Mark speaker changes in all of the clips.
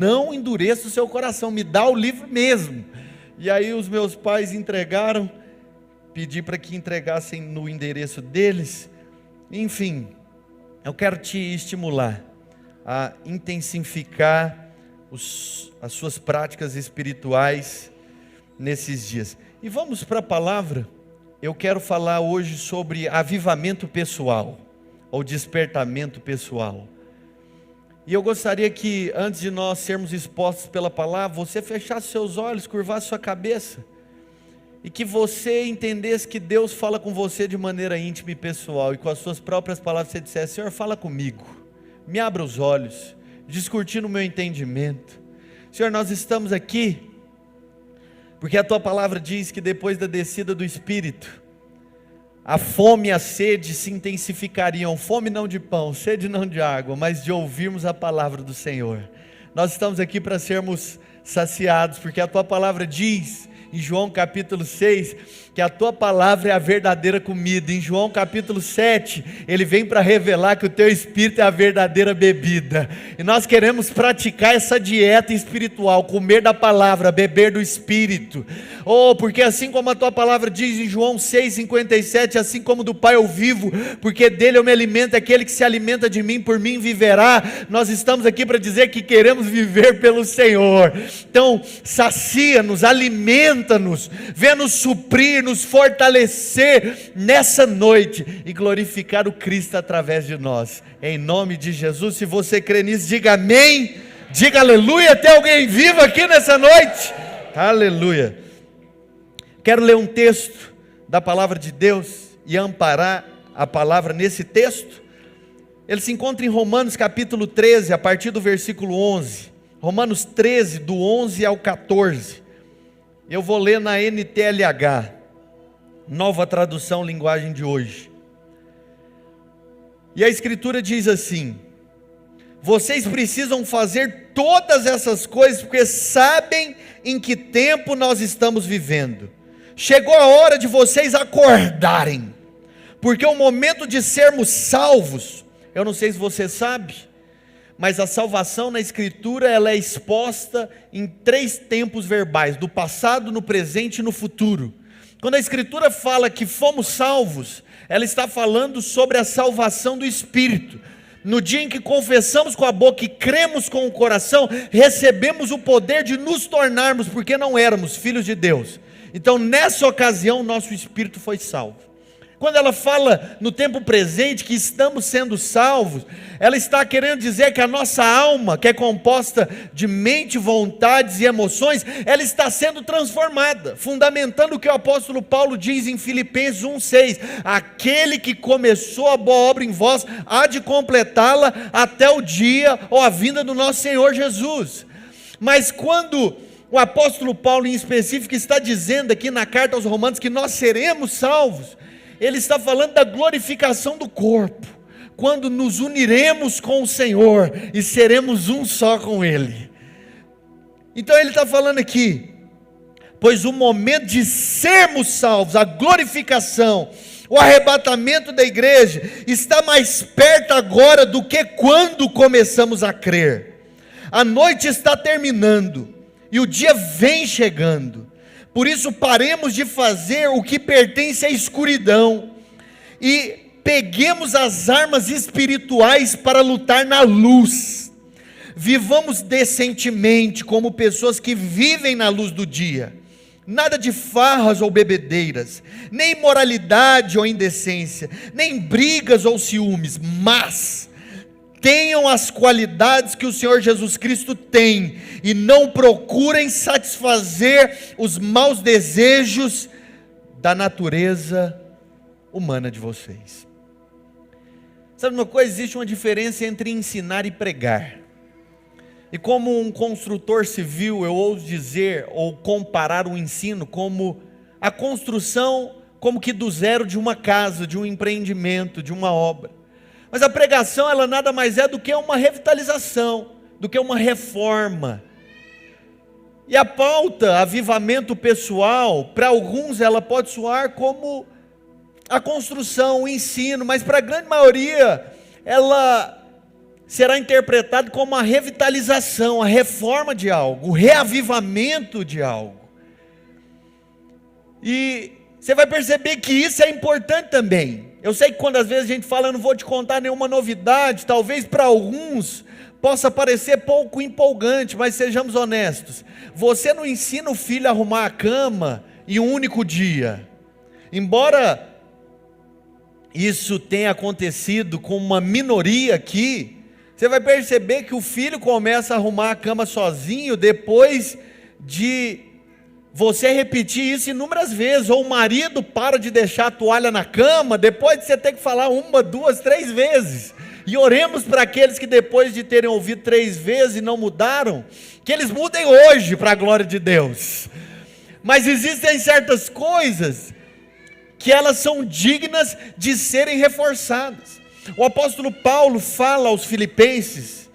Speaker 1: não endureça o seu coração, me dá o livro mesmo. E aí os meus pais entregaram, pedi para que entregassem no endereço deles. Enfim, eu quero te estimular a intensificar as suas práticas espirituais nesses dias. E vamos para a palavra. Eu quero falar hoje sobre avivamento pessoal, ou despertamento pessoal. E eu gostaria que, antes de nós sermos expostos pela palavra, você fechasse seus olhos, curvasse sua cabeça, e que você entendesse que Deus fala com você de maneira íntima e pessoal, e com as suas próprias palavras você dissesse: Senhor, fala comigo, me abra os olhos, descortina o meu entendimento. Senhor, nós estamos aqui porque a Tua palavra diz que depois da descida do Espírito, a fome e a sede se intensificariam. Fome não de pão, sede não de água, mas de ouvirmos a palavra do Senhor. Nós estamos aqui para sermos saciados, porque a Tua palavra diz, em João capítulo 6, que a Tua palavra é a verdadeira comida. Em João capítulo 7, Ele vem para revelar que o Teu Espírito é a verdadeira bebida. E nós queremos praticar essa dieta espiritual, comer da palavra, beber do Espírito. Oh, porque assim como a Tua palavra diz em João 6,57, assim como do Pai eu vivo, porque dele eu me alimento, aquele que se alimenta de mim, por mim viverá. Nós estamos aqui para dizer que queremos viver pelo Senhor. Então, sacia-nos, alimenta-nos, venha nos suprir, nos fortalecer nessa noite e glorificar o Cristo através de nós, em nome de Jesus. Se você crê nisso, diga amém, diga aleluia. Tem alguém vivo aqui nessa noite? Aleluia. Quero ler um texto da palavra de Deus e amparar a palavra nesse texto. Ele se encontra em Romanos capítulo 13, a partir do versículo 11. Romanos 13, do 11 ao 14. Eu vou ler na NTLH, nova tradução, linguagem de hoje. E a escritura diz assim: vocês precisam fazer todas essas coisas, porque sabem em que tempo nós estamos vivendo. Chegou a hora de vocês acordarem, porque o momento de sermos salvos, eu não sei se você sabe, mas a salvação na escritura, ela é exposta em 3 tempos verbais: do passado, no presente e no futuro. Quando a escritura fala que fomos salvos, ela está falando sobre a salvação do Espírito. No dia em que confessamos com a boca e cremos com o coração, recebemos o poder de nos tornarmos, porque não éramos filhos de Deus. Então nessa ocasião nosso espírito foi salvo. Quando ela fala no tempo presente que estamos sendo salvos, ela está querendo dizer que a nossa alma, que é composta de mente, vontades e emoções, ela está sendo transformada, fundamentando o que o apóstolo Paulo diz em Filipenses 1,6: aquele que começou a boa obra em vós, há de completá-la até o dia ou a vinda do nosso Senhor Jesus. Mas quando o apóstolo Paulo em específico está dizendo aqui na carta aos Romanos que nós seremos salvos, ele está falando da glorificação do corpo, quando nos uniremos com o Senhor e seremos um só com Ele. Então ele está falando aqui, pois o momento de sermos salvos, a glorificação, o arrebatamento da igreja, está mais perto agora do que quando começamos a crer. A noite está terminando e o dia vem chegando. Por isso paremos de fazer o que pertence à escuridão e peguemos as armas espirituais para lutar na luz. Vivamos decentemente como pessoas que vivem na luz do dia. Nada de farras ou bebedeiras, nem imoralidade ou indecência, nem brigas ou ciúmes, mas tenham as qualidades que o Senhor Jesus Cristo tem, e não procurem satisfazer os maus desejos da natureza humana de vocês. Sabe uma coisa? Existe uma diferença entre ensinar e pregar. E como um construtor civil, eu ouso dizer, ou comparar o ensino como a construção, como que do zero de uma casa, de um empreendimento, de uma obra. Mas a pregação, ela nada mais é do que uma revitalização, do que uma reforma. E a pauta, avivamento pessoal, para alguns ela pode soar como a construção, o ensino, mas para a grande maioria, ela será interpretado como a revitalização, a reforma de algo, o reavivamento de algo. E você vai perceber que isso é importante também. Eu sei que quando às vezes a gente fala, eu não vou te contar nenhuma novidade, talvez para alguns possa parecer pouco empolgante, mas sejamos honestos. Você não ensina o filho a arrumar a cama em um único dia. Embora isso tenha acontecido com uma minoria aqui, você vai perceber que o filho começa a arrumar a cama sozinho depois de você repetir isso inúmeras vezes, ou o marido para de deixar a toalha na cama, depois de você ter que falar 1, 2, 3 vezes, e oremos para aqueles que depois de terem ouvido 3 vezes e não mudaram, que eles mudem hoje para a glória de Deus. Mas existem certas coisas que elas são dignas de serem reforçadas. O apóstolo Paulo fala aos Filipenses,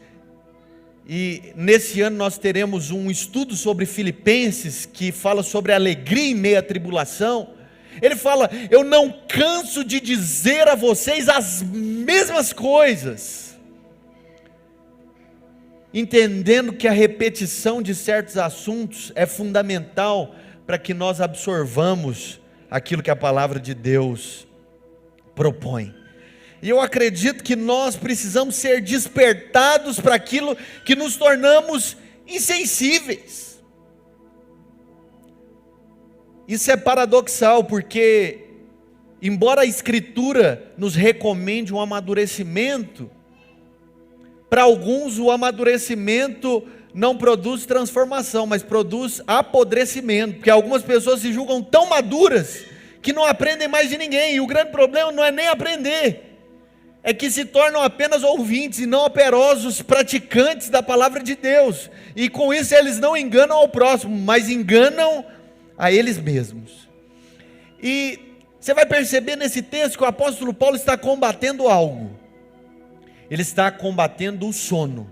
Speaker 1: e nesse ano nós teremos um estudo sobre Filipenses, que fala sobre a alegria em meio à tribulação. Ele fala: eu não canso de dizer a vocês as mesmas coisas, entendendo que a repetição de certos assuntos é fundamental para que nós absorvamos aquilo que a palavra de Deus propõe. E eu acredito que nós precisamos ser despertados para aquilo que nos tornamos insensíveis. Isso é paradoxal, porque embora a Escritura nos recomende um amadurecimento, para alguns o amadurecimento não produz transformação, mas produz apodrecimento, porque algumas pessoas se julgam tão maduras que não aprendem mais de ninguém, e o grande problema não é nem aprender, é que se tornam apenas ouvintes e não operosos praticantes da palavra de Deus, e com isso eles não enganam ao próximo, mas enganam a eles mesmos. E você vai perceber nesse texto que o apóstolo Paulo está combatendo algo. Ele está combatendo o sono.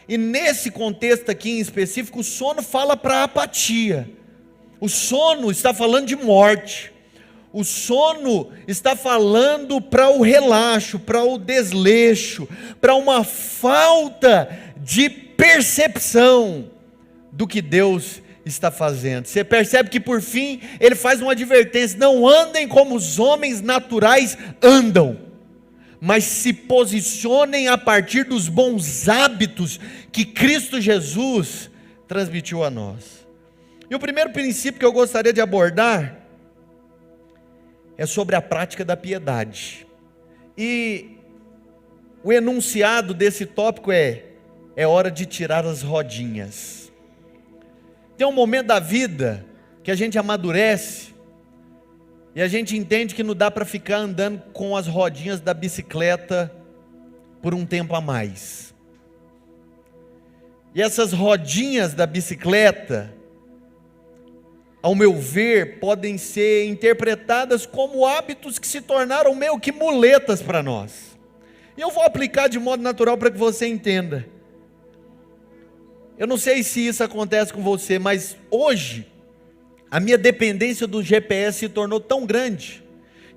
Speaker 1: E nesse contexto aqui em específico, o sono fala para a apatia. O sono está falando de morte. O sono está falando para o relaxo, para o desleixo, para uma falta de percepção do que Deus está fazendo. Você percebe que por fim ele faz uma advertência: não andem como os homens naturais andam, mas se posicionem a partir dos bons hábitos que Cristo Jesus transmitiu a nós. E o primeiro princípio que eu gostaria de abordar é sobre a prática da piedade. E o enunciado desse tópico é hora de tirar as rodinhas. Tem um momento da vida que a gente amadurece e a gente entende que não dá para ficar andando com as rodinhas da bicicleta por um tempo a mais. E essas rodinhas da bicicleta, ao meu ver, podem ser interpretadas como hábitos que se tornaram meio que muletas para nós. E eu vou aplicar de modo natural para que você entenda. Eu não sei se isso acontece com você, mas hoje a minha dependência do GPS se tornou tão grande,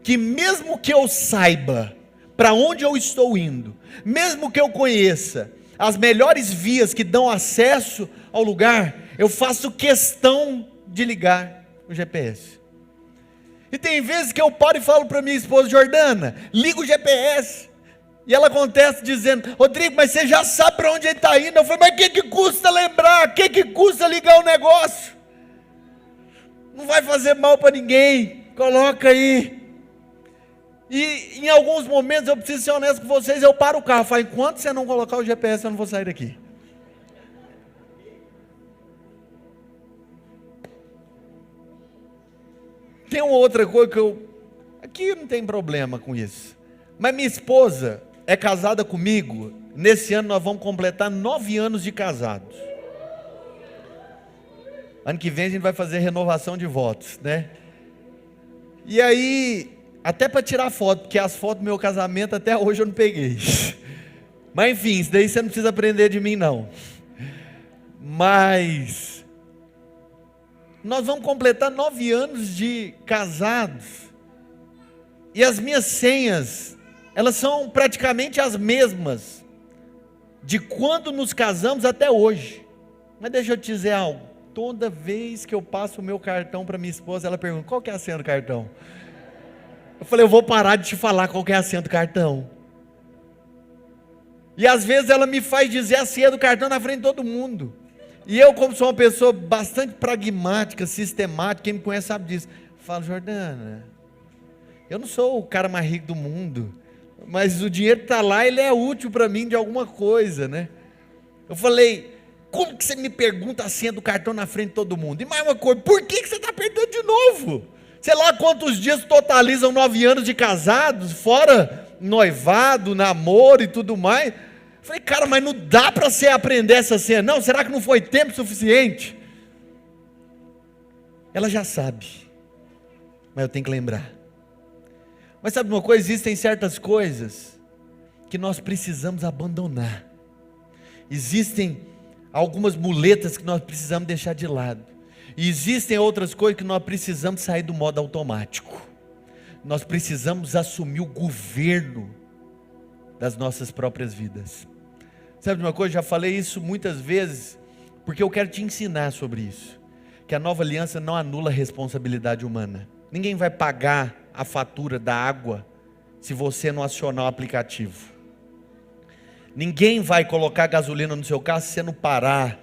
Speaker 1: que mesmo que eu saiba para onde eu estou indo, mesmo que eu conheça as melhores vias que dão acesso ao lugar, eu faço questão de ligar o GPS. E tem vezes que eu paro e falo para minha esposa: Jordana, liga o GPS. E ela contesta dizendo: Rodrigo, mas você já sabe para onde ele está indo. Eu falei: mas o que custa lembrar? O que custa ligar o negócio? Não vai fazer mal para ninguém, coloca aí. E em alguns momentos, eu preciso ser honesto com vocês, eu paro o carro, falo: enquanto você não colocar o GPS, eu não vou sair daqui. Tem uma outra coisa que aqui não tem problema com isso, mas minha esposa é casada comigo, nesse ano nós vamos completar 9 anos de casados. Ano que vem a gente vai fazer renovação de votos, né? E aí, até para tirar foto, porque as fotos do meu casamento até hoje eu não peguei. Mas enfim, isso daí você não precisa aprender de mim não. Mas nós vamos completar 9 anos de casados, e as minhas senhas, elas são praticamente as mesmas de quando nos casamos até hoje. Mas deixa eu te dizer algo, toda vez que eu passo o meu cartão para minha esposa, ela pergunta, qual que é a senha do cartão? Eu falei, eu vou parar de te falar qual que é a senha do cartão. E às vezes ela me faz dizer a senha do cartão na frente de todo mundo. E eu, como sou uma pessoa bastante pragmática, sistemática, quem me conhece sabe disso, falo, Jordana, eu não sou o cara mais rico do mundo, mas o dinheiro que está lá, ele é útil para mim de alguma coisa, né? Eu falei, como que você me pergunta a senha do cartão na frente de todo mundo? E mais uma coisa, por que você está perguntando de novo? Sei lá quantos dias totalizam 9 anos de casados, fora noivado, namoro e tudo mais. Eu falei, cara, mas não dá para você aprender essa senha, não? Será que não foi tempo suficiente? Ela já sabe, mas eu tenho que lembrar. Mas sabe uma coisa? Existem certas coisas que nós precisamos abandonar. Existem algumas muletas que nós precisamos deixar de lado. E existem outras coisas que nós precisamos sair do modo automático. Nós precisamos assumir o governo das nossas próprias vidas. Sabe de uma coisa? Já falei isso muitas vezes, porque eu quero te ensinar sobre isso. Que a nova aliança não anula a responsabilidade humana. Ninguém vai pagar a fatura da água se você não acionar o aplicativo. Ninguém vai colocar gasolina no seu carro se você não parar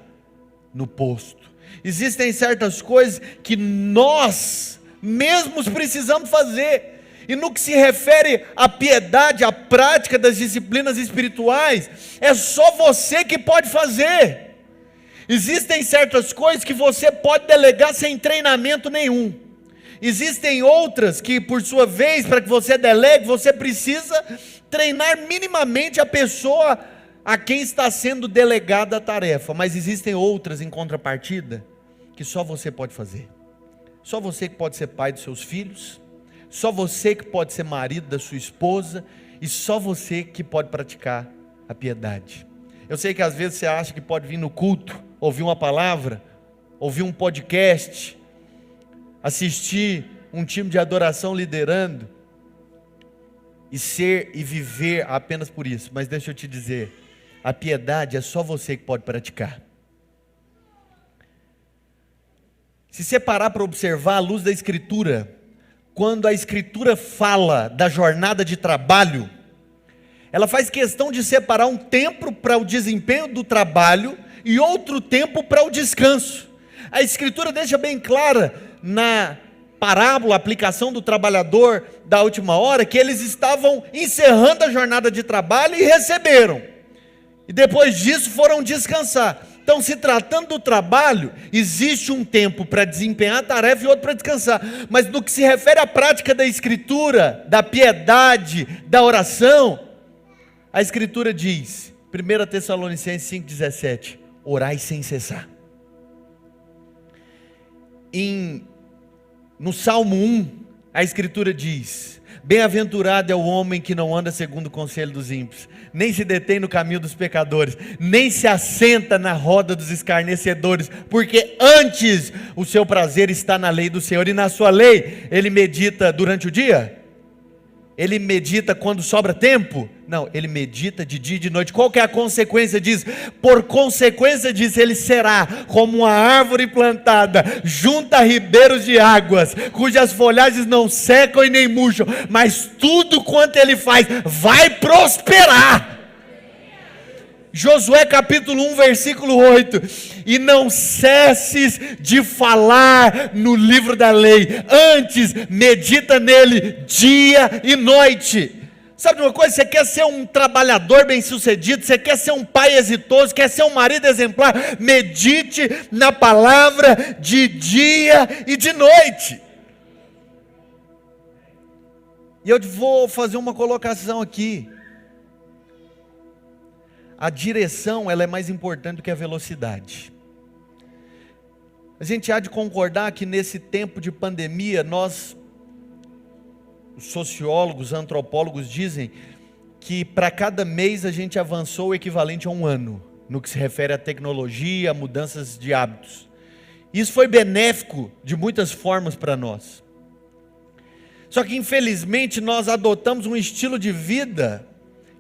Speaker 1: no posto. Existem certas coisas que nós mesmos precisamos fazer. E no que se refere à piedade, à prática das disciplinas espirituais, é só você que pode fazer. Existem certas coisas que você pode delegar sem treinamento nenhum. Existem outras que, por sua vez, para que você delegue, você precisa treinar minimamente a pessoa a quem está sendo delegada a tarefa. Mas existem outras em contrapartida que só você pode fazer. Só você que pode ser pai dos seus filhos, só você que pode ser marido da sua esposa, e só você que pode praticar a piedade. Eu sei que às vezes você acha que pode vir no culto, ouvir uma palavra, ouvir um podcast, assistir um time de adoração liderando, e ser e viver apenas por isso. Mas deixa eu te dizer, a piedade é só você que pode praticar. Se você parar para observar a luz da Escritura, quando a Escritura fala da jornada de trabalho, ela faz questão de separar um tempo para o desempenho do trabalho e outro tempo para o descanso. A Escritura deixa bem clara na parábola, a aplicação do trabalhador da última hora, que eles estavam encerrando a jornada de trabalho e receberam. E depois disso foram descansar. Então, se tratando do trabalho, existe um tempo para desempenhar a tarefa e outro para descansar. Mas no que se refere à prática da Escritura, da piedade, da oração, a Escritura diz, 1 Tessalonicenses 5,17, orai sem cessar. No Salmo 1, a Escritura diz, bem-aventurado é o homem que não anda segundo o conselho dos ímpios, nem se detém no caminho dos pecadores, nem se assenta na roda dos escarnecedores, porque antes o seu prazer está na lei do Senhor, e na sua lei ele medita durante o dia? Ele medita quando sobra tempo? Não, ele medita de dia e de noite. Qual que é a consequência disso? Por consequência disso, ele será como uma árvore plantada junto a ribeiros de águas, cujas folhagens não secam e nem murcham, mas tudo quanto ele faz vai prosperar. Josué capítulo 1, versículo 8, e não cesses de falar no livro da lei, antes medita nele dia e noite. Sabe de uma coisa, você quer ser um trabalhador bem sucedido, você quer ser um pai exitoso, quer ser um marido exemplar, medite na palavra de dia e de noite. E eu vou fazer uma colocação aqui. A direção, ela é mais importante do que a velocidade. A gente há de concordar que nesse tempo de pandemia, os sociólogos, antropólogos dizem que para cada mês a gente avançou o equivalente a um ano, no que se refere à tecnologia, a mudanças de hábitos. Isso foi benéfico de muitas formas para nós. Só que infelizmente nós adotamos um estilo de vida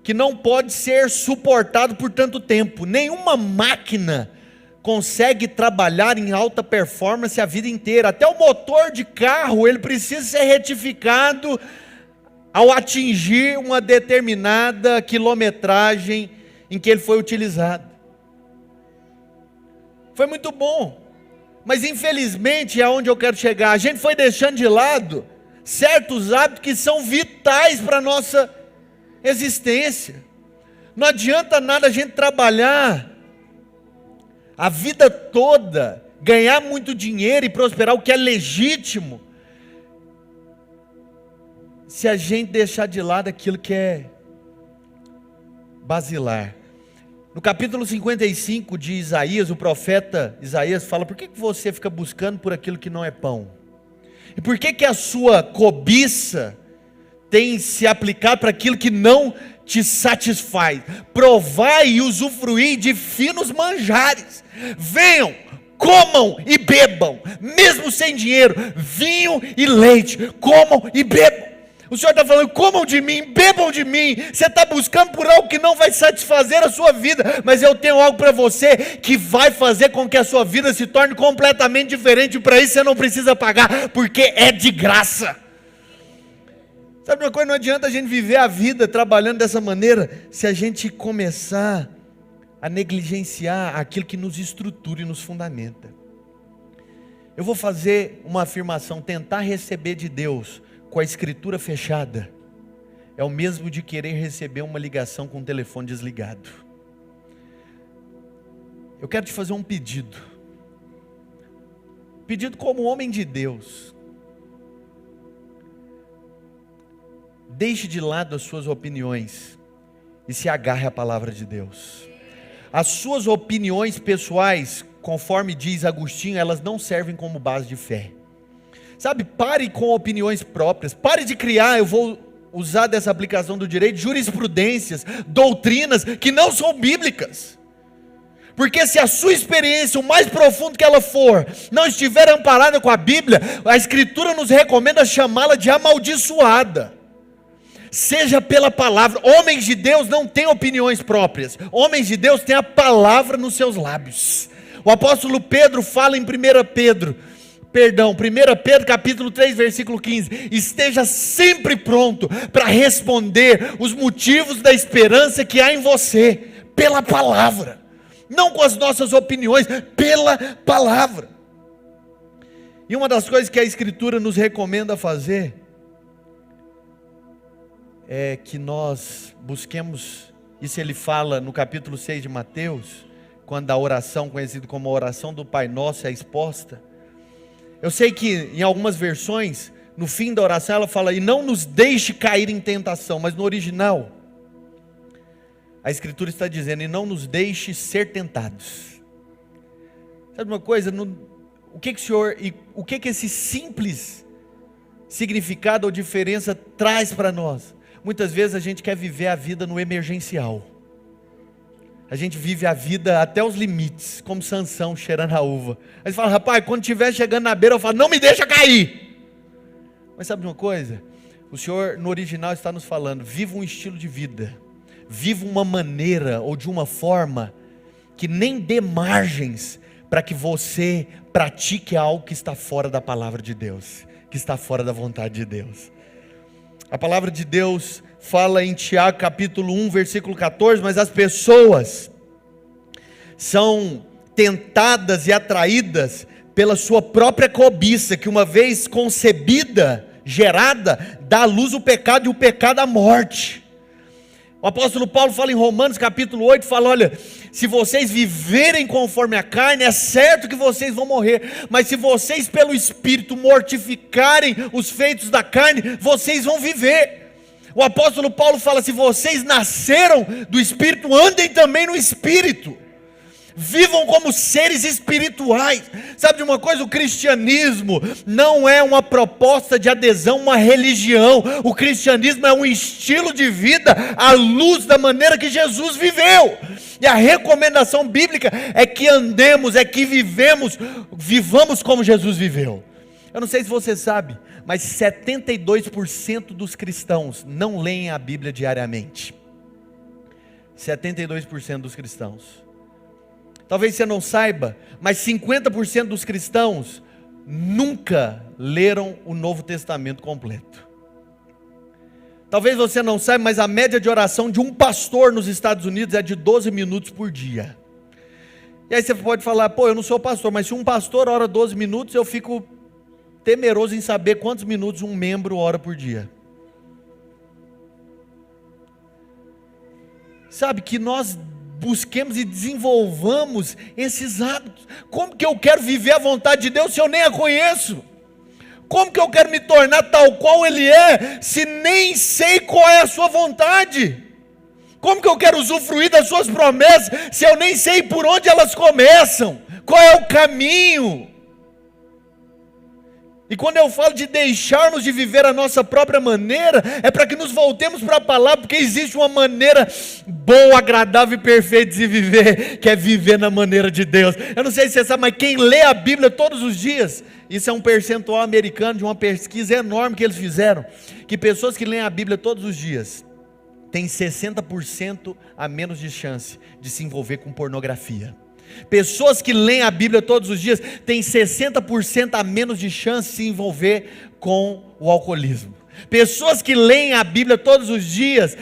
Speaker 1: que não pode ser suportado por tanto tempo. Nenhuma máquina consegue trabalhar em alta performance a vida inteira. Até o motor de carro, ele precisa ser retificado ao atingir uma determinada quilometragem em que ele foi utilizado. Foi muito bom, mas infelizmente é onde eu quero chegar. A gente foi deixando de lado certos hábitos que são vitais para a nossa existência. Não adianta nada a gente trabalhar a vida toda, ganhar muito dinheiro e prosperar, o que é legítimo, se a gente deixar de lado aquilo que é basilar. No capítulo 55 de Isaías, o profeta Isaías fala: por que você fica buscando por aquilo que não é pão? E por que a sua cobiça tem se aplicado para aquilo que não te satisfaz? Provai e usufruir de finos manjares. Venham, comam e bebam, mesmo sem dinheiro, vinho e leite, comam e bebam. O Senhor está falando: comam de mim, bebam de mim. Você está buscando por algo que não vai satisfazer a sua vida, mas eu tenho algo para você que vai fazer com que a sua vida se torne completamente diferente. Para isso você não precisa pagar, porque é de graça. Sabe uma coisa? Não adianta a gente viver a vida trabalhando dessa maneira, se a gente começar a negligenciar aquilo que nos estrutura e nos fundamenta. Eu vou fazer uma afirmação: tentar receber de Deus com a escritura fechada é o mesmo de querer receber uma ligação com o telefone desligado. Eu quero te fazer um pedido como homem de Deus. Deixe de lado as suas opiniões e se agarre à palavra de Deus. As suas opiniões pessoais, conforme diz Agostinho, elas não servem como base de fé. Sabe, pare com opiniões próprias, pare de criar, eu vou usar dessa aplicação do direito, jurisprudências, doutrinas que não são bíblicas. Porque se a sua experiência, o mais profundo que ela for, não estiver amparada com a Bíblia, a Escritura nos recomenda chamá-la de amaldiçoada. Seja pela palavra. Homens de Deus não têm opiniões próprias, homens de Deus têm a palavra nos seus lábios. O apóstolo Pedro fala em 1 Pedro capítulo 3, versículo 15: esteja sempre pronto para responder os motivos da esperança que há em você, pela palavra, não com as nossas opiniões, pela palavra. E uma das coisas que a Escritura nos recomenda fazer é que nós busquemos, isso ele fala no capítulo 6 de Mateus, quando a oração conhecida como a oração do Pai Nosso é exposta. Eu sei que em algumas versões, no fim da oração ela fala: e não nos deixe cair em tentação, mas no original a Escritura está dizendo: e não nos deixe ser tentados. Sabe uma coisa? O que esse simples significado ou diferença traz para nós? Muitas vezes a gente quer viver a vida no emergencial. A gente vive a vida até os limites, como Sansão cheirando a uva. Aí você fala: rapaz, quando estiver chegando na beira, eu falo: não me deixa cair. Mas sabe de uma coisa? O Senhor no original está nos falando: viva um estilo de vida, viva uma maneira ou de uma forma que nem dê margens para que você pratique algo que está fora da palavra de Deus, que está fora da vontade de Deus. A palavra de Deus fala em Tiago capítulo 1, versículo 14, mas as pessoas são tentadas e atraídas pela sua própria cobiça, que uma vez concebida, gerada, dá à luz o pecado, e o pecado a morte. O apóstolo Paulo fala em Romanos capítulo 8, fala: olha, se vocês viverem conforme a carne, é certo que vocês vão morrer, mas se vocês pelo Espírito mortificarem os feitos da carne, vocês vão viver. O apóstolo Paulo fala: se vocês nasceram do Espírito, andem também no Espírito. Vivam como seres espirituais. Sabe de uma coisa? O cristianismo não é uma proposta de adesão, uma religião. O cristianismo é um estilo de vida à luz da maneira que Jesus viveu. E a recomendação bíblica é que andemos, é que vivamos como Jesus viveu. Eu não sei se você sabe, mas 72% dos cristãos não leem a Bíblia diariamente. 72% dos cristãos. Talvez você não saiba, mas 50% dos cristãos nunca leram o Novo Testamento completo. Talvez você não saiba, mas a média de oração de um pastor nos Estados Unidos é de 12 minutos por dia. E aí você pode falar, pô, eu não sou pastor, mas se um pastor ora 12 minutos, eu fico temeroso em saber quantos minutos um membro ora por dia. Sabe, que nós busquemos e desenvolvamos esses hábitos. Como que eu quero viver a vontade de Deus se eu nem a conheço? Como que eu quero me tornar tal qual Ele é, se nem sei qual é a sua vontade? Como que eu quero usufruir das suas promessas, se eu nem sei por onde elas começam? Qual é o caminho? E quando eu falo de deixarmos de viver a nossa própria maneira, é para que nos voltemos para a palavra, porque existe uma maneira boa, agradável e perfeita de se viver, que é viver na maneira de Deus. Eu não sei se você sabe, mas quem lê a Bíblia todos os dias, isso é um percentual americano de uma pesquisa enorme que eles fizeram, que pessoas que leem a Bíblia todos os dias, têm 60% a menos de chance de se envolver com pornografia. Pessoas que leem a Bíblia todos os dias têm 60% a menos de chance de se envolver com o alcoolismo. Pessoas que leem a Bíblia todos os dias,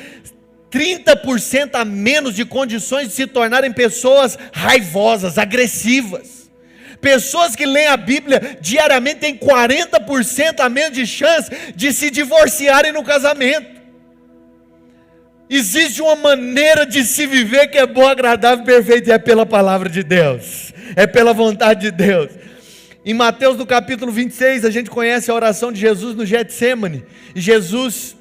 Speaker 1: 30% a menos de condições de se tornarem pessoas raivosas, agressivas. Pessoas que leem a Bíblia diariamente têm 40% a menos de chance de se divorciarem no casamento. Existe uma maneira de se viver que é boa, agradável e perfeita, e é pela palavra de Deus, é pela vontade de Deus. Em Mateus no capítulo 26, a gente conhece a oração de Jesus no Getsêmani, e Jesus,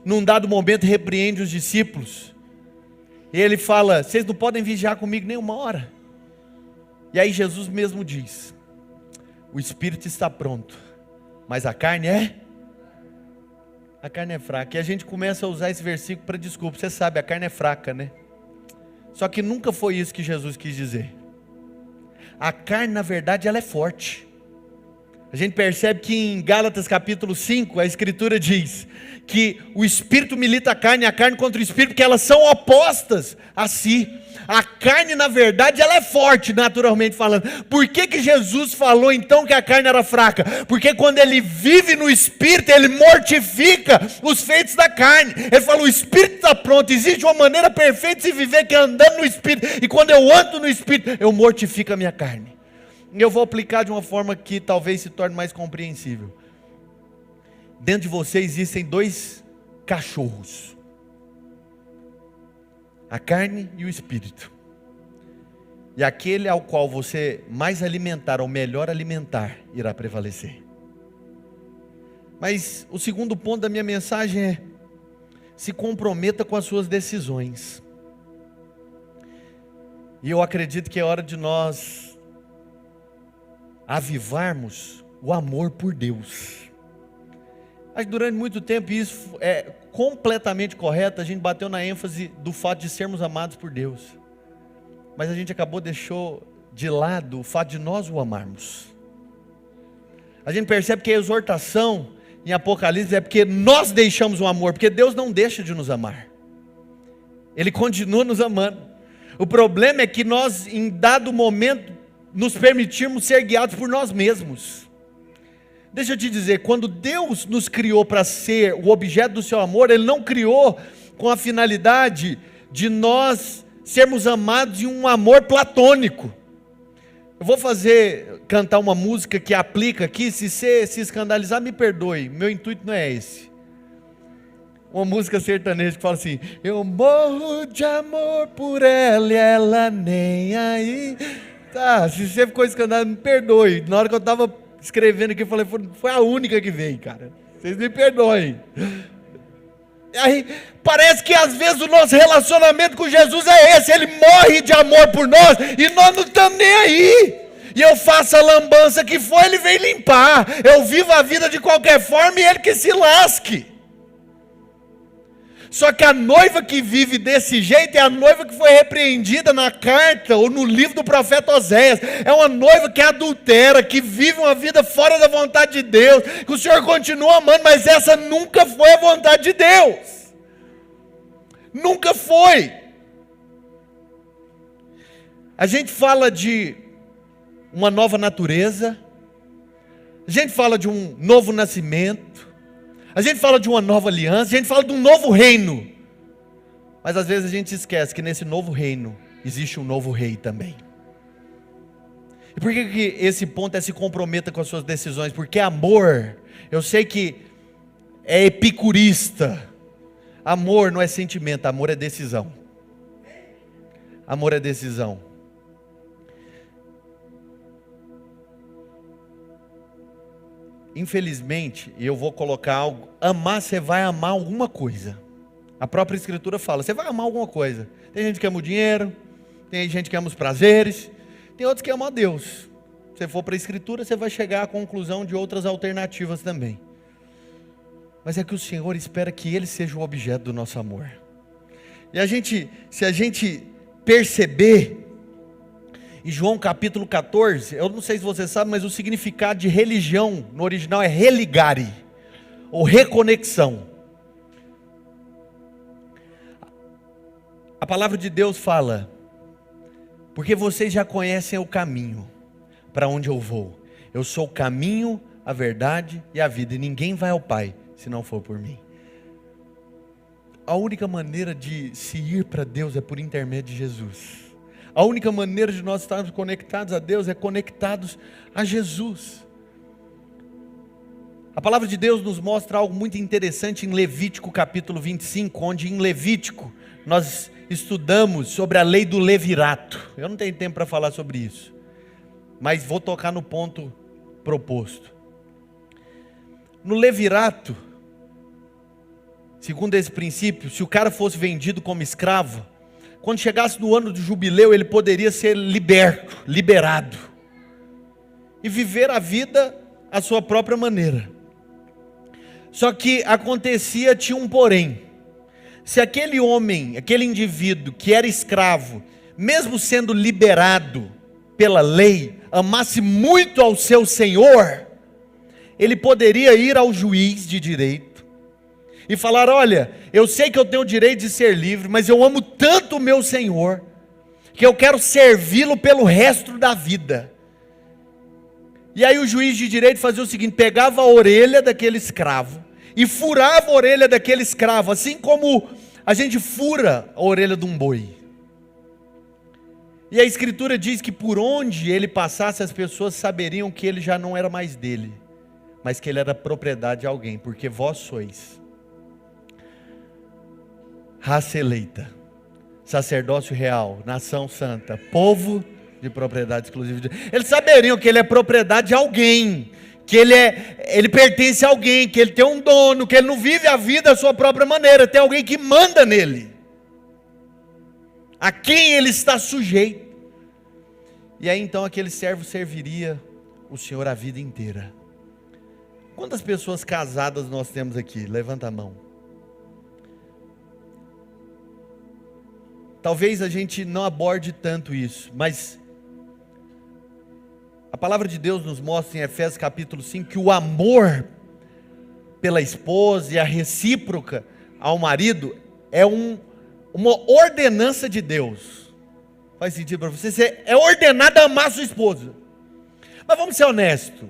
Speaker 1: num dado momento, repreende os discípulos, e ele fala, vocês não podem vigiar comigo nem uma hora. E aí Jesus mesmo diz, o espírito está pronto, mas a carne é fraca. E a gente começa a usar esse versículo para desculpa. Você sabe, a carne é fraca, né? Só que nunca foi isso que Jesus quis dizer. A carne, na verdade, ela é forte. A gente percebe que em Gálatas capítulo 5, a Escritura diz que o Espírito milita a carne contra o Espírito, porque elas são opostas a si. A carne, na verdade, ela é forte, naturalmente falando. Por que Jesus falou então que a carne era fraca? Porque quando ele vive no Espírito, ele mortifica os feitos da carne. Ele falou, o Espírito está pronto, existe uma maneira perfeita de se viver, que é andando no Espírito. E quando eu ando no Espírito, eu mortifico a minha carne. E eu vou aplicar de uma forma que talvez se torne mais compreensível. Dentro de você existem dois cachorros: a carne e o espírito. E aquele ao qual você mais alimentar, ou melhor alimentar, irá prevalecer. Mas o segundo ponto da minha mensagem é: se comprometa com as suas decisões. E eu acredito que é hora de nós avivarmos o amor por Deus. Acho que durante muito tempo isso é completamente correto. A gente bateu na ênfase do fato de sermos amados por Deus, mas a gente deixou de lado o fato de nós o amarmos. A gente percebe que a exortação em Apocalipse é porque nós deixamos o amor, porque Deus não deixa de nos amar, Ele continua nos amando. O problema é que nós, em dado momento, nos permitirmos ser guiados por nós mesmos. Deixa eu te dizer, quando Deus nos criou para ser o objeto do seu amor, Ele não criou com a finalidade de nós sermos amados em um amor platônico. Eu vou cantar uma música que aplica aqui. Se você se escandalizar, me perdoe, meu intuito não é esse. Uma música sertaneja que fala assim: eu morro de amor por ela e ela nem aí. Tá, se você ficou escandalizado, me perdoe. Na hora que eu estava escrevendo aqui, eu falei, foi a única que veio, cara. Vocês me perdoem. Aí, parece que às vezes o nosso relacionamento com Jesus é esse: Ele morre de amor por nós e nós não estamos nem aí. E eu faço a lambança que for, Ele vem limpar. Eu vivo a vida de qualquer forma e Ele que se lasque. Só que a noiva que vive desse jeito é a noiva que foi repreendida na carta ou no livro do profeta Oséias. É uma noiva que adultera, que vive uma vida fora da vontade de Deus, que o Senhor continua amando, mas essa nunca foi a vontade de Deus. Nunca foi. A gente fala de uma nova natureza, a gente fala de um novo nascimento, a gente fala de uma nova aliança, a gente fala de um novo reino. Mas às vezes a gente esquece que nesse novo reino existe um novo rei também. E por que esse ponto é se comprometa com as suas decisões? Porque amor, eu sei que é epicurista. Amor não é sentimento, amor é decisão. Amor é decisão. Infelizmente, e eu vou colocar algo, amar, você vai amar alguma coisa. A própria Escritura fala, você vai amar alguma coisa. Tem gente que ama o dinheiro, tem gente que ama os prazeres, tem outros que amam a Deus. Se você for para a Escritura, você vai chegar à conclusão de outras alternativas também. Mas é que o Senhor espera que Ele seja o objeto do nosso amor. E se a gente perceber, em João capítulo 14, eu não sei se você sabe, mas o significado de religião no original é religare, ou reconexão. A palavra de Deus fala, porque vocês já conhecem o caminho para onde eu vou. Eu sou o caminho, a verdade e a vida, e ninguém vai ao Pai se não for por mim. A única maneira de se ir para Deus é por intermédio de Jesus. A única maneira de nós estarmos conectados a Deus é conectados a Jesus. A palavra de Deus nos mostra algo muito interessante em Levítico capítulo 25, onde em Levítico nós estudamos sobre a lei do levirato. Eu não tenho tempo para falar sobre isso, mas vou tocar no ponto proposto. No levirato, segundo esse princípio, se o cara fosse vendido como escravo, quando chegasse no ano do jubileu, ele poderia ser liberado, e viver a vida à sua própria maneira. Só que tinha um porém. Se aquele homem, aquele indivíduo que era escravo, mesmo sendo liberado pela lei, amasse muito ao seu senhor, ele poderia ir ao juiz de direito e falar, olha, eu sei que eu tenho o direito de ser livre, mas eu amo tanto o meu Senhor, que eu quero servi-lo pelo resto da vida. E aí o juiz de direito fazia o seguinte, pegava a orelha daquele escravo, e furava a orelha daquele escravo, assim como a gente fura a orelha de um boi. E a Escritura diz que por onde ele passasse, as pessoas saberiam que ele já não era mais dele, mas que ele era propriedade de alguém, porque vós sois raça eleita, sacerdócio real, nação santa, povo de propriedade exclusiva de Deus. Eles saberiam que ele é propriedade de alguém, que ele pertence a alguém, que ele tem um dono, que ele não vive a vida da sua própria maneira, tem alguém que manda nele, a quem ele está sujeito. E aí então aquele servo serviria o Senhor a vida inteira. Quantas pessoas casadas nós temos aqui? Levanta a mão. Talvez a gente não aborde tanto isso, mas a palavra de Deus nos mostra em Efésios capítulo 5 que o amor pela esposa e a recíproca ao marido é uma ordenança de Deus. Faz sentido para você? Você é ordenado a amar a sua esposa. Mas vamos ser honestos.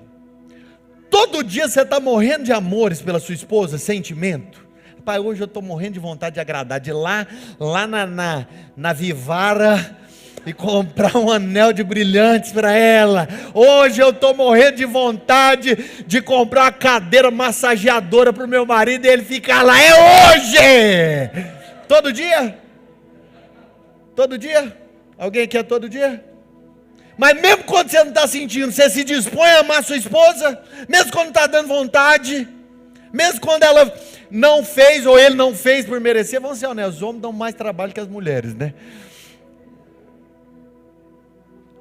Speaker 1: Todo dia você está morrendo de amores pela sua esposa, sentimento. Pai, hoje eu estou morrendo de vontade de agradar, de ir lá na Vivara e comprar um anel de brilhantes para ela. Hoje eu estou morrendo de vontade de comprar uma cadeira massageadora para o meu marido e ele ficar lá. É hoje! Todo dia? Todo dia? Alguém aqui é todo dia? Mas mesmo quando você não está sentindo, você se dispõe a amar sua esposa? Mesmo quando está dando vontade? Mesmo quando ela não fez ou ele não fez por merecer? Vamos ser honestos, os homens dão mais trabalho que as mulheres, né?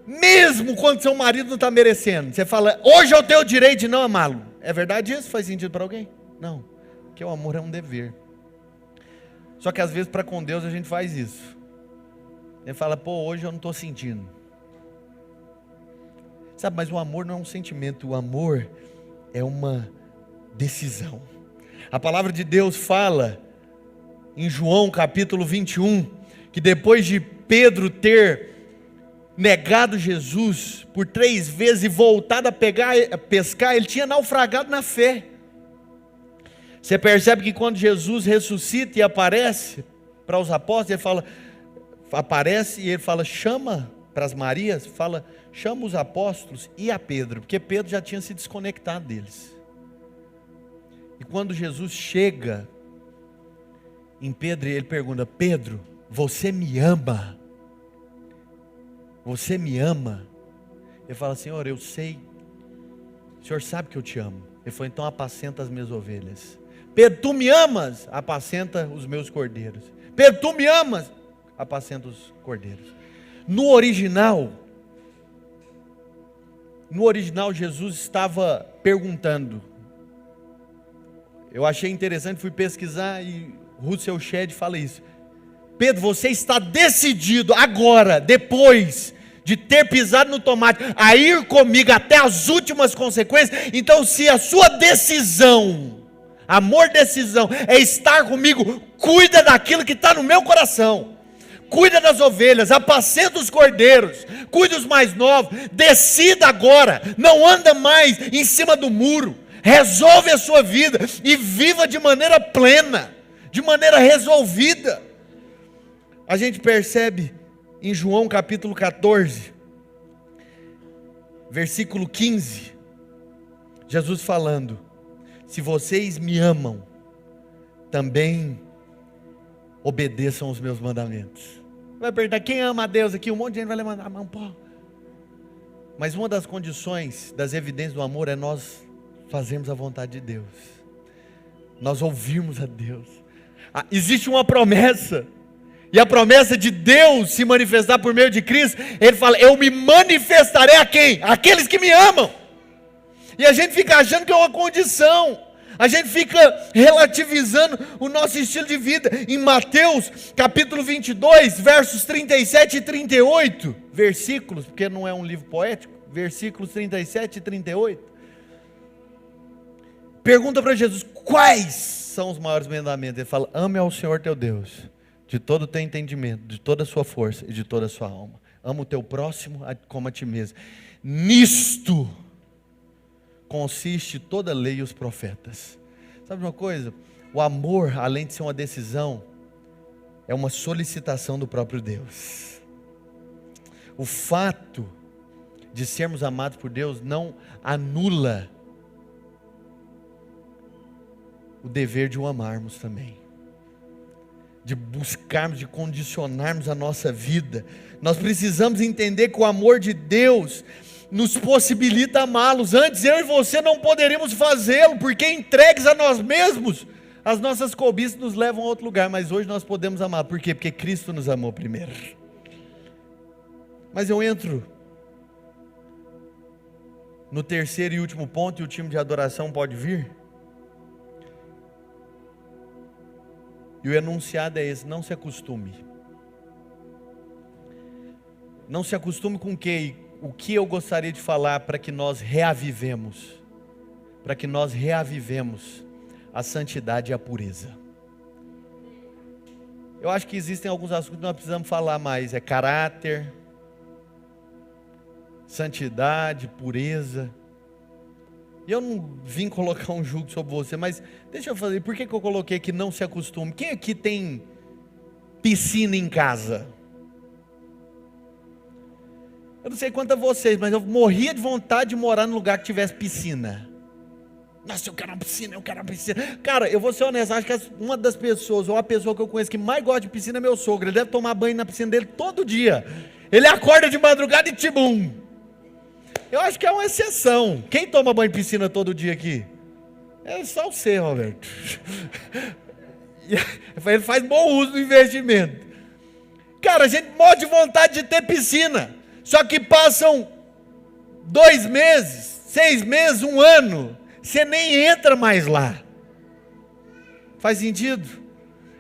Speaker 1: Mesmo quando seu marido não está merecendo, você fala, hoje eu tenho o direito de não amá-lo. É verdade isso? Faz sentido para alguém? Não, porque o amor é um dever. Só que às vezes para com Deus a gente faz isso. Ele fala, pô, hoje eu não estou sentindo. Sabe, mas o amor não é um sentimento, o amor é uma decisão. A palavra de Deus fala em João capítulo 21, que depois de Pedro ter negado Jesus por 3 vezes e voltado a pescar, ele tinha naufragado na fé. Você percebe que quando Jesus ressuscita e aparece para os apóstolos, aparece e ele fala, chama para as Marias, chama os apóstolos e a Pedro, porque Pedro já tinha se desconectado deles. E quando Jesus chega em Pedro, ele pergunta, Pedro, você me ama? Você me ama? Ele fala, Senhor, eu sei, o Senhor sabe que eu te amo. Ele falou, então apacenta as minhas ovelhas. Pedro, tu me amas? Apacenta os meus cordeiros. Pedro, tu me amas? Apacenta os cordeiros. No original, Jesus estava perguntando. Eu achei interessante, fui pesquisar e Russell Shedd fala isso. Pedro, você está decidido agora, depois de ter pisado no tomate, a ir comigo até as últimas consequências. Então, se a sua decisão, decisão é estar comigo, cuida daquilo que está no meu coração. Cuida das ovelhas, apacenta os cordeiros, cuida dos mais novos, decida agora, não anda mais em cima do muro, resolve a sua vida e viva de maneira plena, de maneira resolvida. A gente percebe em João capítulo 14, versículo 15, Jesus falando, se vocês me amam, também obedeçam os meus mandamentos. Vai perguntar, quem ama a Deus aqui? Um monte de gente vai levantar a mão, pô. Mas uma das condições, das evidências do amor é nós fazermos a vontade de Deus. Nós ouvirmos a Deus. Existe uma promessa. E a promessa de Deus se manifestar por meio de Cristo, Ele fala, eu me manifestarei a quem? Aqueles que me amam. E a gente fica achando que é uma condição. A gente fica relativizando o nosso estilo de vida. Em Mateus capítulo 22, versos 37 e 38, versículos, porque não é um livro poético, versículos 37 e 38. Pergunta para Jesus, quais são os maiores mandamentos? Ele fala, ame ao Senhor teu Deus, de todo o teu entendimento, de toda a sua força e de toda a sua alma. Ama o teu próximo como a ti mesmo. Nisto consiste toda a lei e os profetas. Sabe uma coisa? O amor, além de ser uma decisão, é uma solicitação do próprio Deus. O fato de sermos amados por Deus não anula o dever de o amarmos também, de buscarmos, de condicionarmos a nossa vida. Nós precisamos entender que o amor de Deus nos possibilita amá-los. Antes eu e você não poderíamos fazê-lo, porque entregues a nós mesmos, as nossas cobiças nos levam a outro lugar, mas hoje nós podemos amar. Por quê? Porque Cristo nos amou primeiro. Mas eu entro no terceiro e último ponto, e o time de adoração pode vir. E o enunciado é esse: não se acostume. Não se acostume com o quê? O que eu gostaria de falar para que nós reavivemos? Para que nós reavivemos a santidade e a pureza. Eu acho que existem alguns assuntos que nós precisamos falar mais. É caráter, santidade, pureza. E eu não vim colocar um jugo sobre você, mas deixa eu fazer. Por que eu coloquei que não se acostume? Quem aqui tem piscina em casa? Eu não sei quanto a vocês, mas eu morria de vontade de morar num lugar que tivesse piscina. Nossa, eu quero uma piscina, eu quero uma piscina. Cara, eu vou ser honesto, acho que uma das pessoas, ou a pessoa que eu conheço que mais gosta de piscina é meu sogro. Ele deve tomar banho na piscina dele todo dia. Ele acorda de madrugada e tibum. Eu acho que é uma exceção. Quem toma banho em piscina todo dia aqui? É só você, Roberto. Ele faz bom uso do investimento. Cara, a gente morre de vontade de ter piscina. Só que passam 2 meses, 6 meses, 1 ano, você nem entra mais lá. Faz sentido?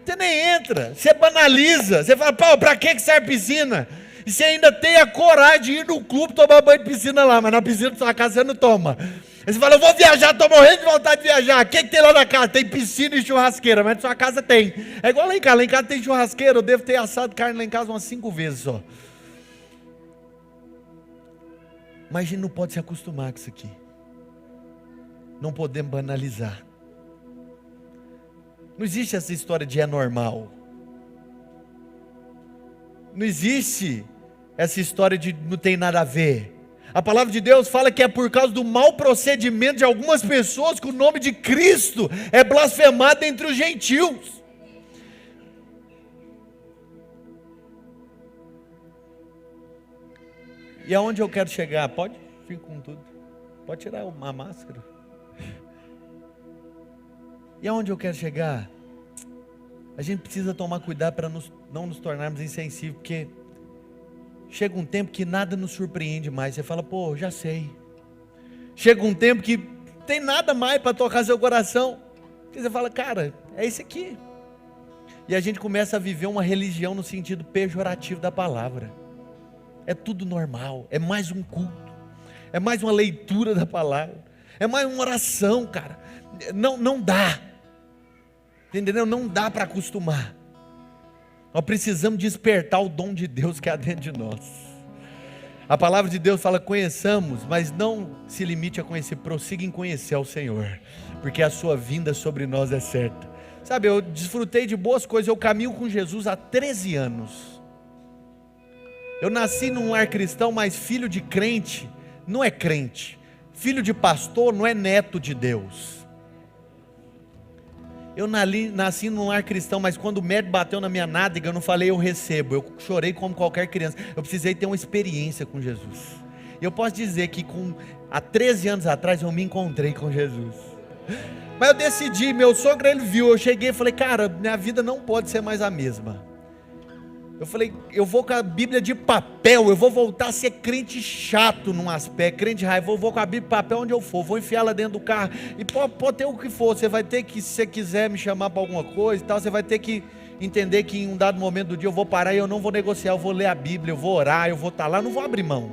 Speaker 1: Você nem entra, você banaliza. Você fala, pô, para que serve piscina? E você ainda tem a coragem de ir no clube tomar banho de piscina lá, mas na piscina da sua casa você não toma. Aí você fala, eu vou viajar, estou morrendo de vontade de viajar. O que tem lá na casa? Tem piscina e churrasqueira, mas na sua casa tem. É igual lá em casa tem churrasqueira, eu devo ter assado carne lá em casa umas 5 vezes só. Mas a gente não pode se acostumar com isso aqui. Não podemos banalizar. Não existe essa história de é normal. Não existe essa história de não tem nada a ver. A palavra de Deus fala que é por causa do mau procedimento de algumas pessoas que o nome de Cristo é blasfemado entre os gentios. E aonde eu quero chegar? Pode vir com tudo. Pode tirar uma máscara. E aonde eu quero chegar? A gente precisa tomar cuidado para não nos tornarmos insensíveis, porque chega um tempo que nada nos surpreende mais. Você fala, pô, já sei. Chega um tempo que não tem nada mais para tocar seu coração. E você fala, cara, é isso aqui. E a gente começa a viver uma religião no sentido pejorativo da palavra. É tudo normal, é mais um culto, é mais uma leitura da palavra, é mais uma oração, cara. Não dá. Entendeu? Não dá para acostumar. Nós precisamos despertar o dom de Deus que há dentro de nós. A palavra de Deus fala, conheçamos, mas não se limite a conhecer, prossiga em conhecer ao Senhor, porque a sua vinda sobre nós é certa. Sabe, eu desfrutei de boas coisas, eu caminho com Jesus há 13 anos. Eu nasci num lar cristão, mas filho de crente não é crente. Filho de pastor não é neto de Deus. Eu nasci num lar cristão, mas quando o médico bateu na minha nádega, eu não falei eu recebo, eu chorei como qualquer criança. Eu precisei ter uma experiência com Jesus. E eu posso dizer que há 13 anos atrás eu me encontrei com Jesus. Mas eu decidi, meu sogro ele viu, eu cheguei e falei, cara, minha vida não pode ser mais a mesma. Eu falei, eu vou com a Bíblia de papel, eu vou voltar a ser crente chato num aspecto, crente de raiva, eu vou com a Bíblia de papel onde eu for, vou enfiar ela dentro do carro, e pode ter o que for, você vai ter que, se você quiser me chamar para alguma coisa e tal, você vai ter que entender que em um dado momento do dia eu vou parar e eu não vou negociar, eu vou ler a Bíblia, eu vou orar, eu vou estar lá, não vou abrir mão.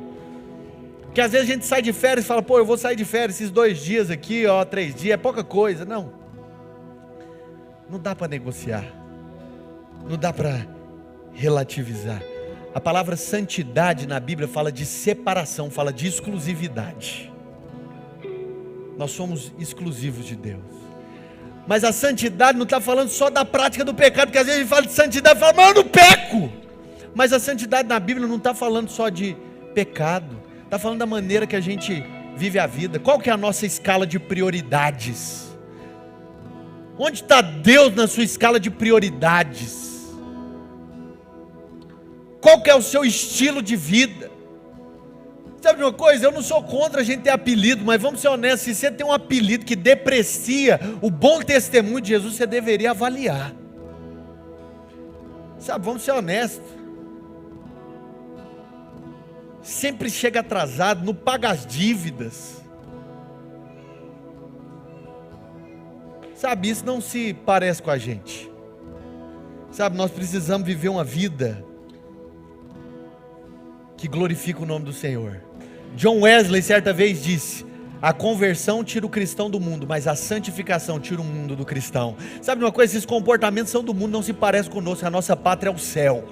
Speaker 1: Porque às vezes a gente sai de férias e fala, pô, eu vou sair de férias esses 2 dias aqui, 3 dias, é pouca coisa. Não dá para negociar, não dá para relativizar. A palavra santidade na Bíblia fala de separação, fala de exclusividade. Nós somos exclusivos de Deus. Mas a santidade não está falando só da prática do pecado, porque às vezes a gente fala de santidade e fala, mas eu não peco. Mas a santidade na Bíblia não está falando só de pecado, está falando da maneira que a gente vive a vida. Qual que é a nossa escala de prioridades? Onde está Deus na sua escala de prioridades? Qual que é o seu estilo de vida? Sabe de uma coisa? Eu não sou contra a gente ter apelido, mas vamos ser honestos, se você tem um apelido que deprecia o bom testemunho de Jesus, você deveria avaliar. Sabe, vamos ser honestos. Sempre chega atrasado, não paga as dívidas. Sabe, isso não se parece com a gente. Sabe, nós precisamos viver uma vida que glorifica o nome do Senhor. John Wesley certa vez disse, a conversão tira o cristão do mundo, mas a santificação tira o mundo do cristão. Sabe uma coisa, esses comportamentos são do mundo, não se parecem conosco, a nossa pátria é o céu.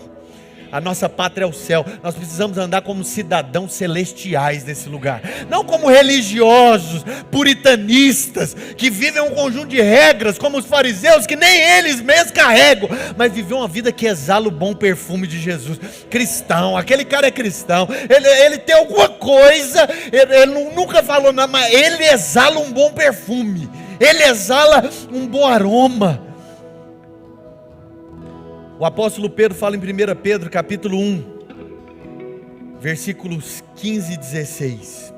Speaker 1: A nossa pátria é o céu. Nós precisamos andar como cidadãos celestiais nesse lugar, não como religiosos, puritanistas, que vivem um conjunto de regras, como os fariseus, que nem eles mesmos carregam, mas viver uma vida que exala o bom perfume de Jesus. Cristão, aquele cara é cristão, ele tem alguma coisa, ele nunca falou nada, mas ele exala um bom perfume, ele exala um bom aroma. O apóstolo Pedro fala em 1 Pedro capítulo 1, versículos 15 e 16.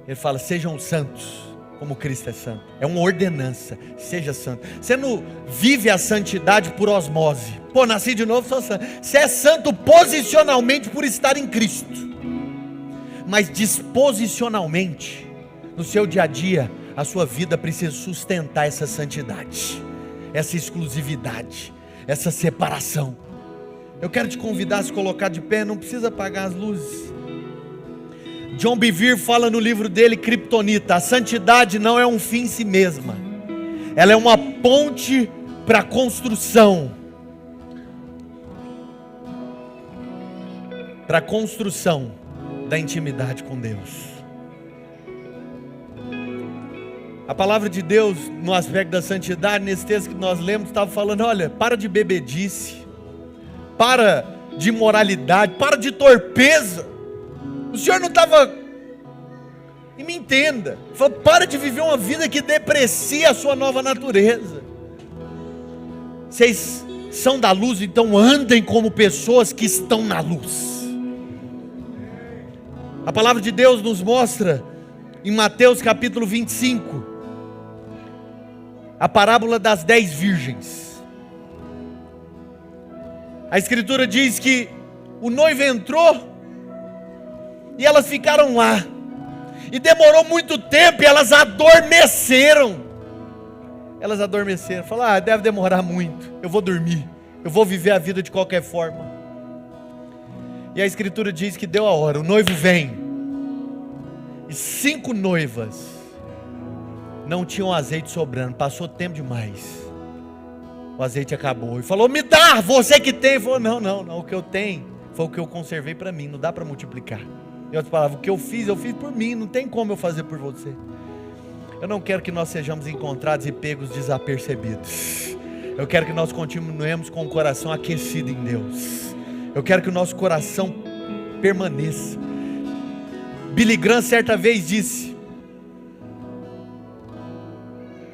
Speaker 1: Ele fala, sejam santos, como Cristo é santo. É uma ordenança, seja santo. Você não vive a santidade por osmose. Pô, nasci de novo, sou santo. Você é santo posicionalmente por estar em Cristo. Mas disposicionalmente, no seu dia a dia, a sua vida precisa sustentar essa santidade, essa exclusividade, essa separação. Eu quero te convidar a se colocar de pé, não precisa apagar as luzes. John Bevere fala no livro dele, Kryptonita: a santidade não é um fim em si mesma, ela é uma ponte para a construção. Para a construção da intimidade com Deus. A palavra de Deus, no aspecto da santidade, nesse texto que nós lemos, estava falando: olha, para de bebedice, para de imoralidade, para de torpeza. O Senhor não estava, e me entenda, ele falou: para de viver uma vida que deprecia a sua nova natureza. Vocês são da luz, então andem como pessoas que estão na luz. A palavra de Deus nos mostra em Mateus capítulo 25, a parábola das 10 virgens. A escritura diz que o noivo entrou e elas ficaram lá, e demorou muito tempo e elas adormeceram. Falaram: deve demorar muito, eu vou dormir, eu vou viver a vida de qualquer forma. E a escritura diz que deu a hora, o noivo vem, e 5 noivas não tinham azeite sobrando, passou tempo demais, o azeite acabou, e falou: me dá, você que tem. Falou: não, o que eu tenho foi o que eu conservei para mim, não dá para multiplicar. Em outras palavras, o que eu fiz por mim, não tem como eu fazer por você. Eu não quero que nós sejamos encontrados e pegos desapercebidos. Eu quero que nós continuemos com o coração aquecido em Deus. Eu quero que o nosso coração permaneça. Billy Graham certa vez disse: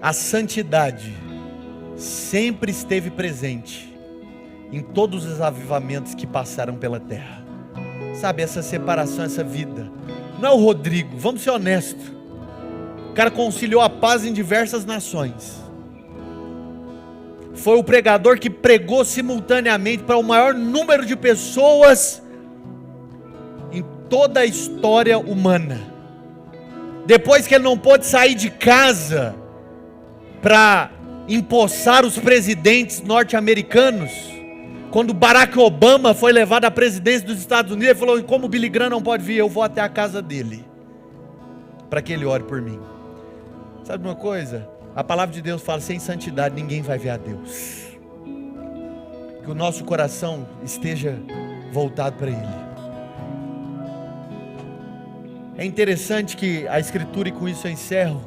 Speaker 1: a santidade sempre esteve presente em todos os avivamentos que passaram pela terra. Sabe, essa separação, essa vida, não é o Rodrigo, vamos ser honestos, o cara conciliou a paz em diversas nações. Foi o pregador que pregou simultaneamente para o maior número de pessoas em toda a história humana. Depois que ele não pôde sair de casa para empossar os presidentes norte-americanos, quando Barack Obama foi levado à presidência dos Estados Unidos, ele falou: como o Billy Graham não pode vir, eu vou até a casa dele, para que ele ore por mim. Sabe uma coisa? A palavra de Deus fala: sem santidade ninguém vai ver a Deus. Que o nosso coração esteja voltado para Ele. É interessante que a escritura, e com isso eu encerro,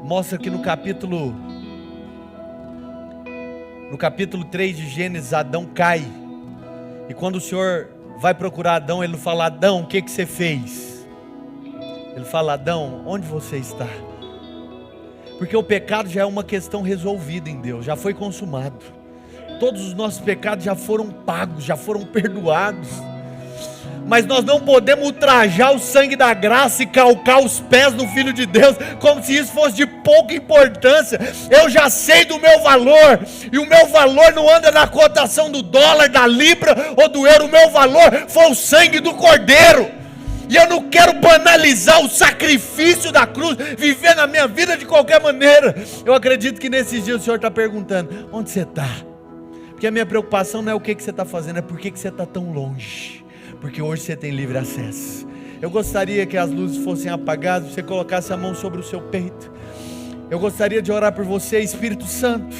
Speaker 1: mostra que no capítulo 3 de Gênesis, Adão cai. E quando o Senhor vai procurar Adão, Ele não fala: Adão, o que você fez? Ele fala: Adão, onde você está? Porque o pecado já é uma questão resolvida em Deus, já foi consumado. Todos os nossos pecados já foram pagos, já foram perdoados. Mas nós não podemos ultrajar o sangue da graça e calcar os pés do Filho de Deus, como se isso fosse de pouca importância. Eu já sei do meu valor, e o meu valor não anda na cotação do dólar, da libra ou do euro. O meu valor foi o sangue do Cordeiro. E eu não quero banalizar o sacrifício da cruz, viver na minha vida de qualquer maneira. Eu acredito que nesses dias o Senhor está perguntando: onde você está? Porque a minha preocupação não é o que você está fazendo, é por que você está tão longe. Porque hoje você tem livre acesso. Eu gostaria que as luzes fossem apagadas, você colocasse a mão sobre o seu peito. Eu gostaria de orar por você, Espírito Santo.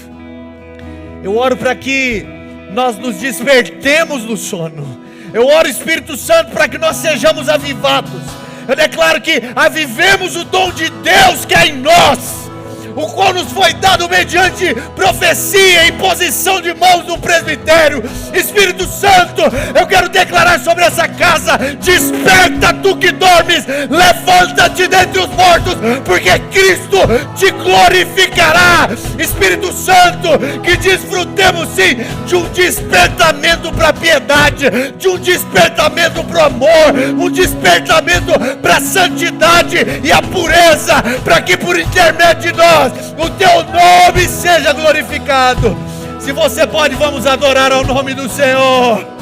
Speaker 1: Eu oro para que nós nos despertemos do sono. Eu oro, Espírito Santo, para que nós sejamos avivados. Eu declaro que avivemos o dom de Deus que há em nós, o qual nos foi dado mediante profecia e imposição de mãos do presbitério. Espírito Santo, eu quero declarar sobre essa casa: desperta tu que dormes, levanta-te dentre os mortos, porque Cristo te glorificará. Espírito Santo, que desfrutemos sim de um despertamento para a piedade, de um despertamento para o amor, um despertamento para a santidade e a pureza, para que por intermédio de nós o teu nome seja glorificado. Se você pode, vamos adorar ao nome do Senhor.